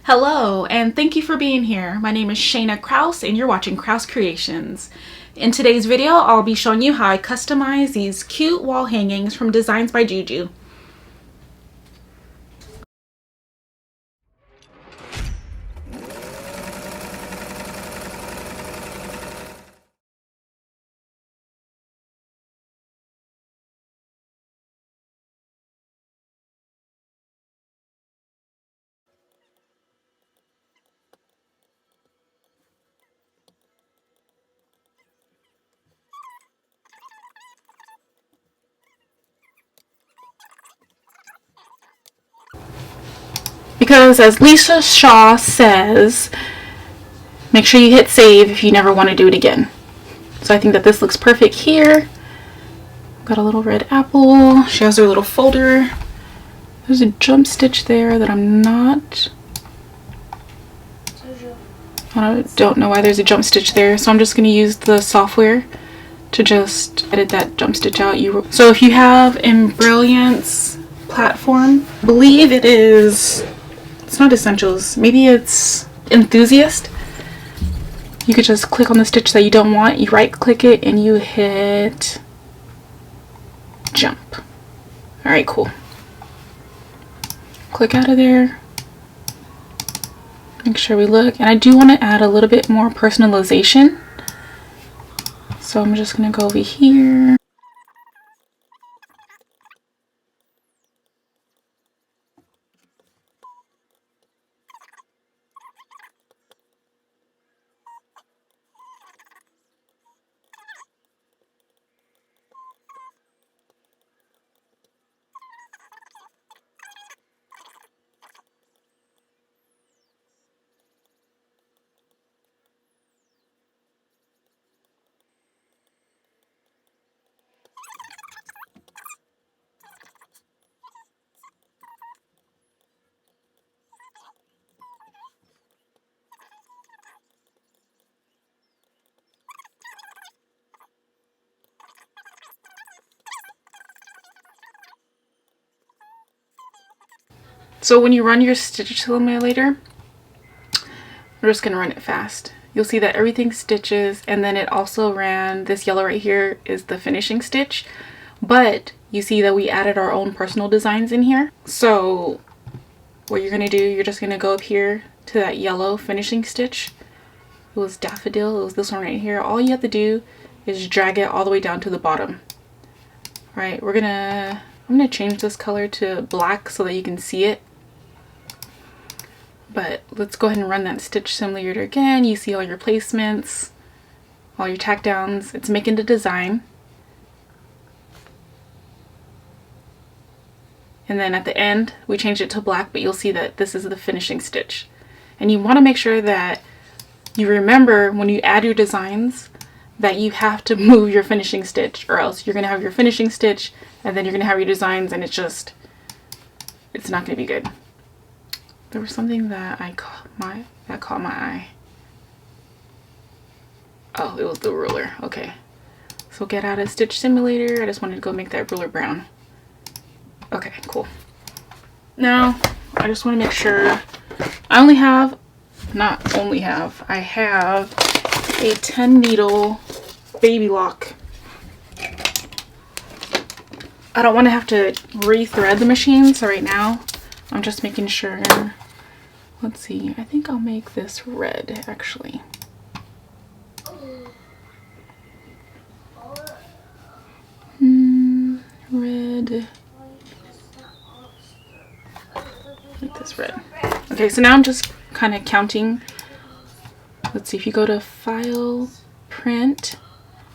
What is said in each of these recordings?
Hello, and thank you for being here. My name is Shayna Krause, and you're watching Krause Creations. In today's video, I'll be showing you how I customize these cute wall hangings from Designs by JuJu. Because as Lisa Shaw says, make sure you hit save if you never want to do it again. So I think that this looks perfect here. Got a little red apple. She has her little folder. There's a jump stitch there that I'm not... I don't know why there's a jump stitch there, so I'm just going to use the software to just edit that jump stitch out. So if you have Embrilliance platform, I believe it is... It's not Essentials, maybe it's Enthusiast. You could just click on the stitch that you don't want, you right click it, and you hit jump. Alright, cool. Click out of there. Make sure we look. And I do want to add a little bit more personalization. So I'm just going to go over here. So when you run your stitch simulator, we're just going to run it fast. You'll see that everything stitches, and then it also ran this yellow right here is the finishing stitch. But you see that we added our own personal designs in here. So what you're going to do, you're just going to go up here to that yellow finishing stitch. It was daffodil, it was this one right here. All you have to do is drag it all the way down to the bottom. All right, I'm gonna change this color to black so that you can see it. But let's go ahead and run that stitch simulator again. You see all your placements, all your tack downs. It's making the design. And then at the end, we changed it to black, but you'll see that this is the finishing stitch. And you want to make sure that you remember when you add your designs that you have to move your finishing stitch, or else you're going to have your finishing stitch and then you're going to have your designs, and it's not going to be good. There was something that caught my eye. Oh, it was the ruler. Okay. So get out of Stitch Simulator. I just wanted to go make that ruler brown. Okay, cool. Now, I just want to make sure I have a 10 needle baby lock. I don't want to have to re-thread the machine, so right now I'm just making sure. Let's see, I think I'll make this red actually. Red. Make this red. Okay, so now I'm just kind of counting. Let's see, if you go to File, Print,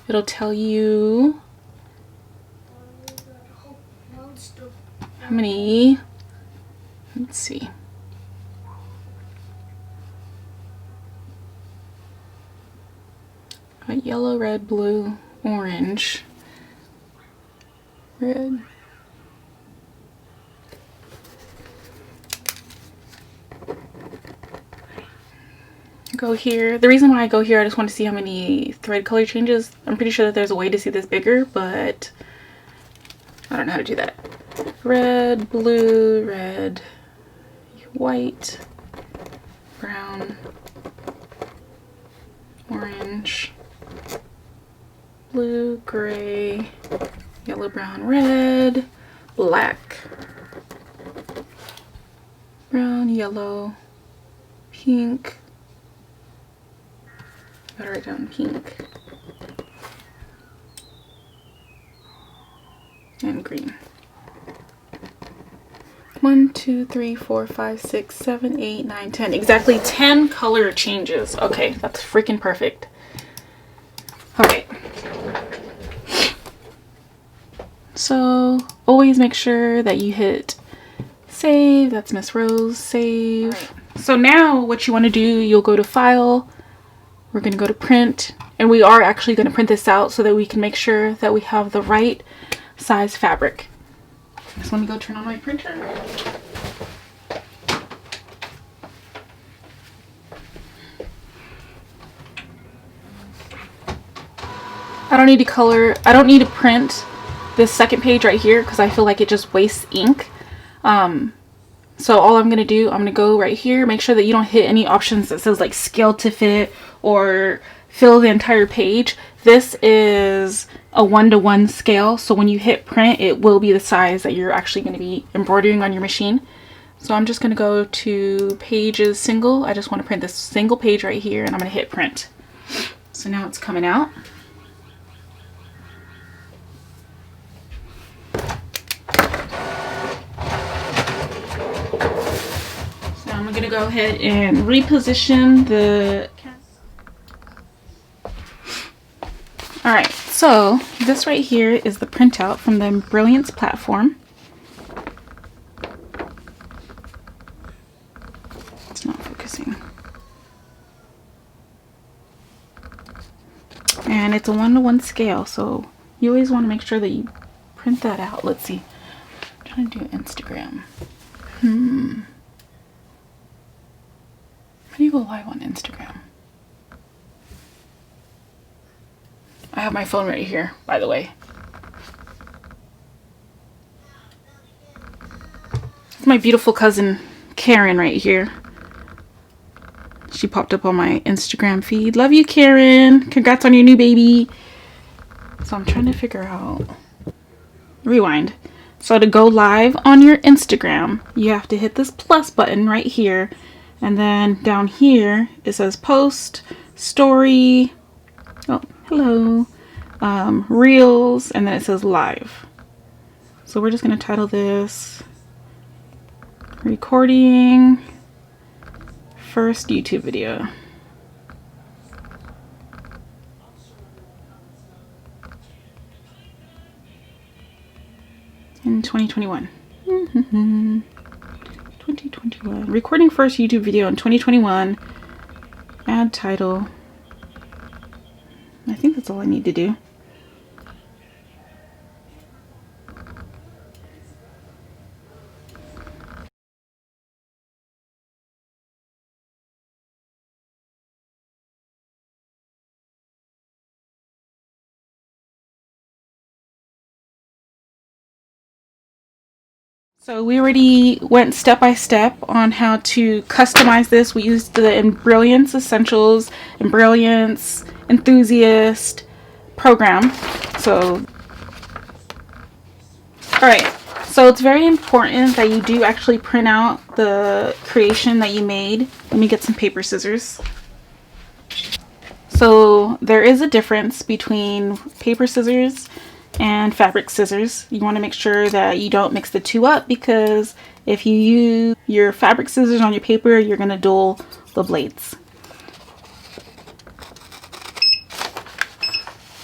it'll tell you how many. Let's see. Got yellow, red, blue, orange, red. Go here. The reason why I go here, I just want to see how many thread color changes. I'm pretty sure that there's a way to see this bigger, but I don't know how to do that. Red, blue, red, white, brown, orange, blue, gray, yellow, brown, red, black, brown, yellow, pink, gotta write down pink, and green. 1, 2, 3, 4, 5, 6, 7, 8, 9, 10. Exactly 10 color changes. Okay, that's freaking perfect. Okay. So always make sure that you hit save. That's Miss Rose. Save. Right. So now what you want to do, you'll go to File. We're going to go to Print. And we are actually going to print this out so that we can make sure that we have the right size fabric. So let me go turn on my printer. I don't need to color, I don't need to print this second page right here because I feel like it just wastes ink. So all I'm going to do, I'm going to go right here, make sure that you don't hit any options that says like scale to fit or fill the entire page. This is a 1-to-1 scale, so when you hit print it will be the size that you're actually going to be embroidering on your machine. So I'm just going to go to pages single. I just want to print this single page right here and I'm going to hit print. So now it's coming out. So I'm going to go ahead and reposition the... Alright, so this right here is the printout from the Embrilliance platform. It's not focusing. And it's a 1-to-1 scale, so you always want to make sure that you print that out. Let's see. I'm trying to do Instagram. How do you go live on Instagram? I have my phone right here, by the way. It's my beautiful cousin Karen right here. She popped up on my Instagram feed. Love you, Karen. Congrats on your new baby. So I'm trying to figure out... Rewind. So to go live on your Instagram, you have to hit this plus button right here. And then down here, it says post, story... Oh, hello. Reels, and then it says live. So we're just going to title this recording first YouTube video. In 2021. 2021. Recording first YouTube video in 2021. Add title. I think that's all I need to do. So we already went step by step on how to customize this. We used the Embrilliance Essentials, Embrilliance Enthusiast program. So, alright, so it's very important that you do actually print out the creation that you made. Let me get some paper scissors. So there is a difference between paper scissors and fabric scissors. You want to make sure that you don't mix the two up, because if you use your fabric scissors on your paper, you're going to dull the blades.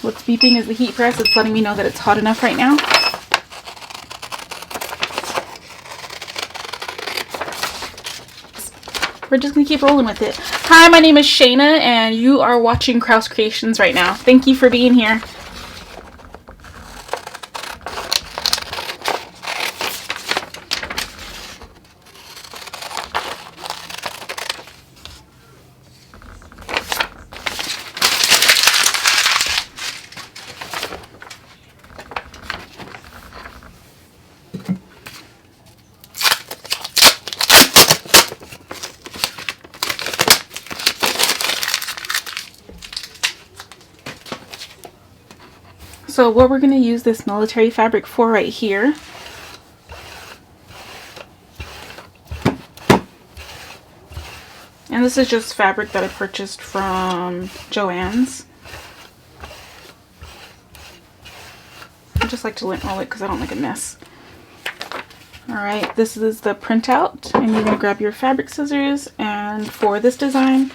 What's beeping is the heat press. It's letting me know that it's hot enough right now. We're just going to keep rolling with it. Hi, my name is Shayna and you are watching Krause Creations right now. Thank you for being here. So what we're going to use this military fabric for right here and this is just fabric that I purchased from Joann's. I just like to lint roll it because I don't like a mess. Alright, this is the printout, and you're going to grab your fabric scissors, and for this design,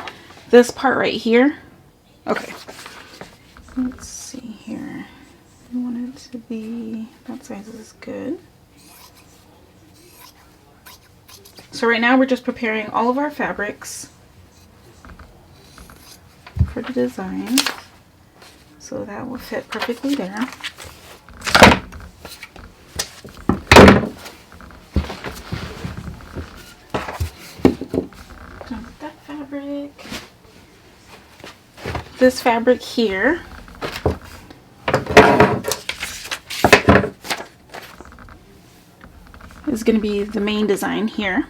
this part right here, okay, let's see here, I want it to be, that size is good. So right now we're just preparing all of our fabrics for the design, so that will fit perfectly there. This fabric here is going to be the main design here.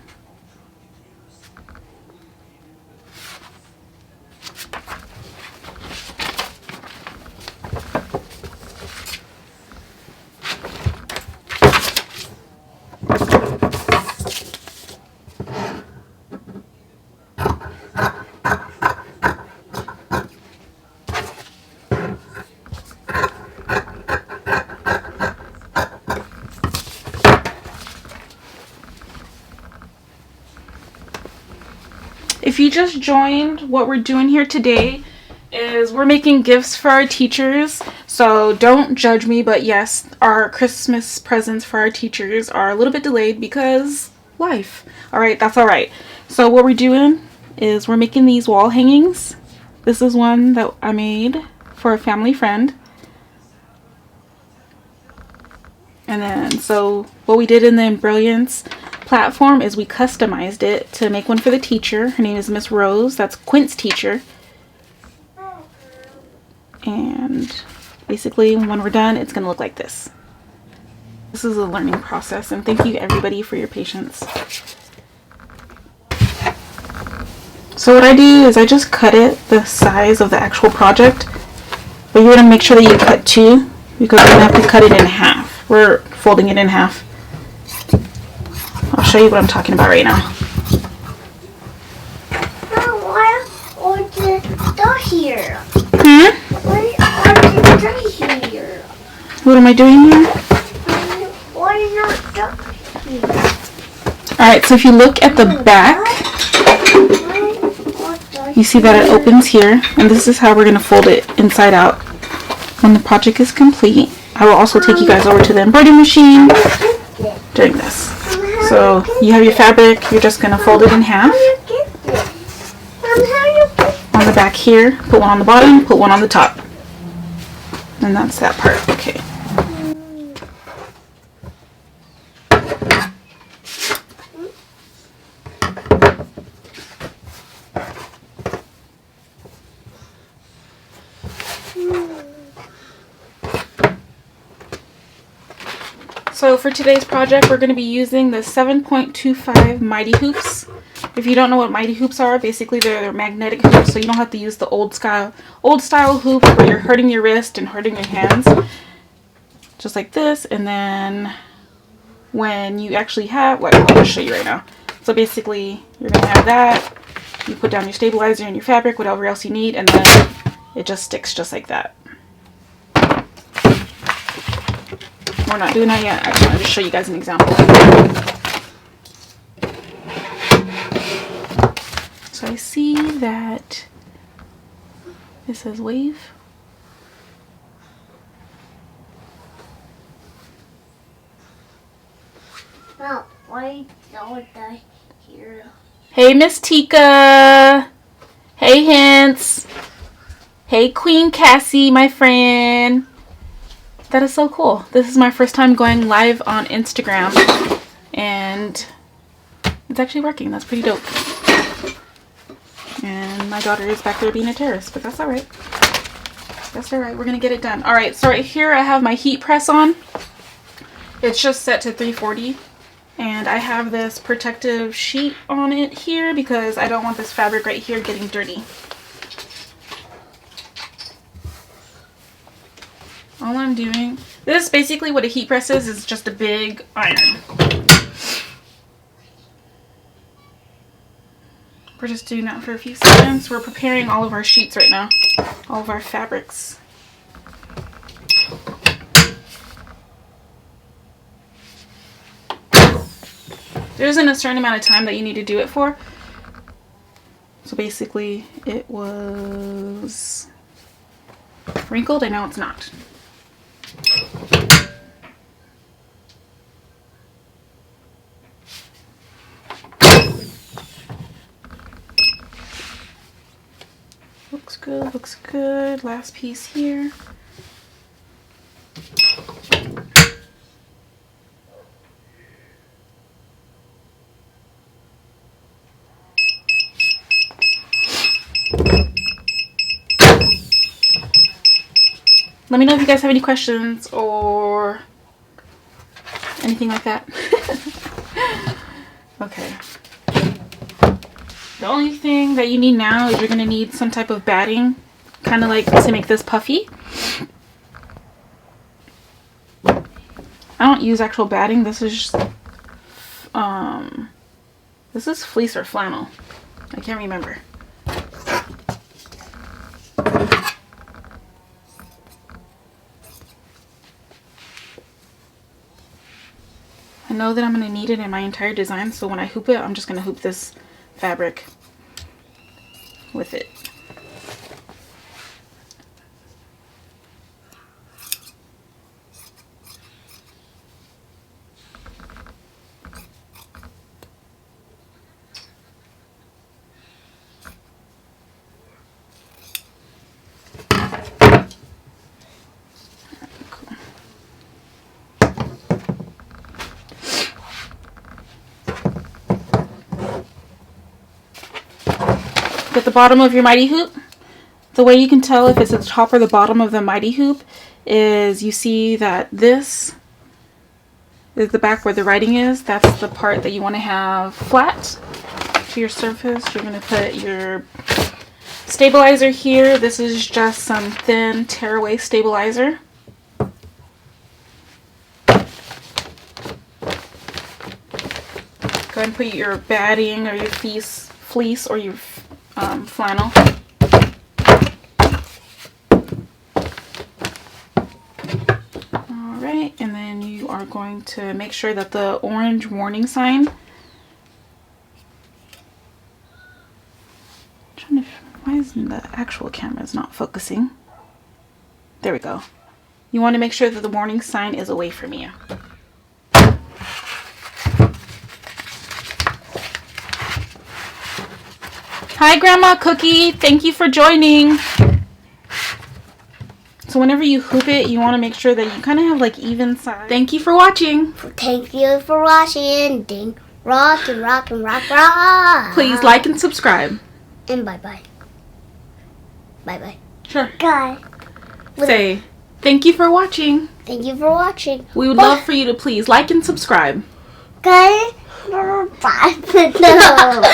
If you just joined, what we're doing here today is we're making gifts for our teachers. So don't judge me, but yes, our Christmas presents for our teachers are a little bit delayed because life. Alright, that's alright. So what we're doing is we're making these wall hangings. This is one that I made for a family friend. And then, so what we did in the Embrilliance platform is we customized it to make one for the teacher. Her name is Miss Rose. That's Quint's teacher. And basically when we're done, it's going to look like this. This is a learning process, and thank you everybody for your patience. So what I do is I just cut it the size of the actual project, but you're going to make sure that you cut two because you're going to have to cut it in half. We're folding it in half. I'll show you what I'm talking about right now. Why are the dots here? Hmm? Why are the dots here? What am I doing here? Why are your dots here? Alright, so if you look at the back, you see that it opens here, and this is how we're going to fold it inside out. When the project is complete, I will also take you guys over to the embroidery machine during this. So you have your fabric, you're just going to fold it in half. On the back here, put one on the bottom, put one on the top. And that's that part. Okay. So for today's project, we're going to be using the 7.25 Mighty Hoops. If you don't know what Mighty Hoops are, basically they're magnetic hoops, so you don't have to use the old style hoop where you're hurting your wrist and hurting your hands. Just like this, and then when you actually have, I'll just show you right now. So basically, you're going to have that. You put down your stabilizer and your fabric, whatever else you need, and then it just sticks just like that. We're not doing that yet. I just want to just show you guys an example. So I see that it says wave. Well, why don't I hear? Hey, Miss Tika. Hey, Hints. Hey, Queen Cassie, my friend. That is so cool. This is my first time going live on Instagram, and it's actually working. That's pretty dope. And my daughter is back there being a terrorist, but that's alright. That's alright. We're going to get it done. Alright, so right here I have my heat press on. It's just set to 340. And I have this protective sheet on it here because I don't want this fabric right here getting dirty. all I'm doing, this is basically what a heat press is just a big iron. We're just doing that for a few seconds. We're preparing all of our sheets right now, all of our fabrics. There isn't a certain amount of time that you need to do it for. So basically it was wrinkled and now it's not. Looks good, looks good. Last piece here. Let me know if you guys have any questions or anything like that. Okay. The only thing that you need now is you're going to need some type of batting, kind of like to make this puffy. I don't use actual batting. This is fleece or flannel. I can't remember. I know that I'm going to need it in my entire design, so when I hoop it, I'm just going to hoop this fabric with it. At the bottom of your mighty hoop, the way you can tell if it's the top or the bottom of the mighty hoop is you see that this is the back where the writing is. That's the part that you want to have flat to your surface. You're going to put your stabilizer here. This is just some thin tearaway stabilizer. Go ahead and put your batting or your fleece or your flannel. Alright, and then you are going to make sure that the orange warning sign, why isn't the actual camera not focusing? There we go. You want to make sure that the warning sign is away from you. Hi Grandma Cookie, thank you for joining. So whenever you hoop it, you want to make sure that you kind of have like even sides. Thank you for watching. Thank you for watching. Ding, rock and rock and rock, rock. Please like and subscribe. And bye-bye. Bye-bye. Sure. Bye. Say, thank you for watching. Thank you for watching. We would love for you to please like and subscribe. Okay. Bye. No.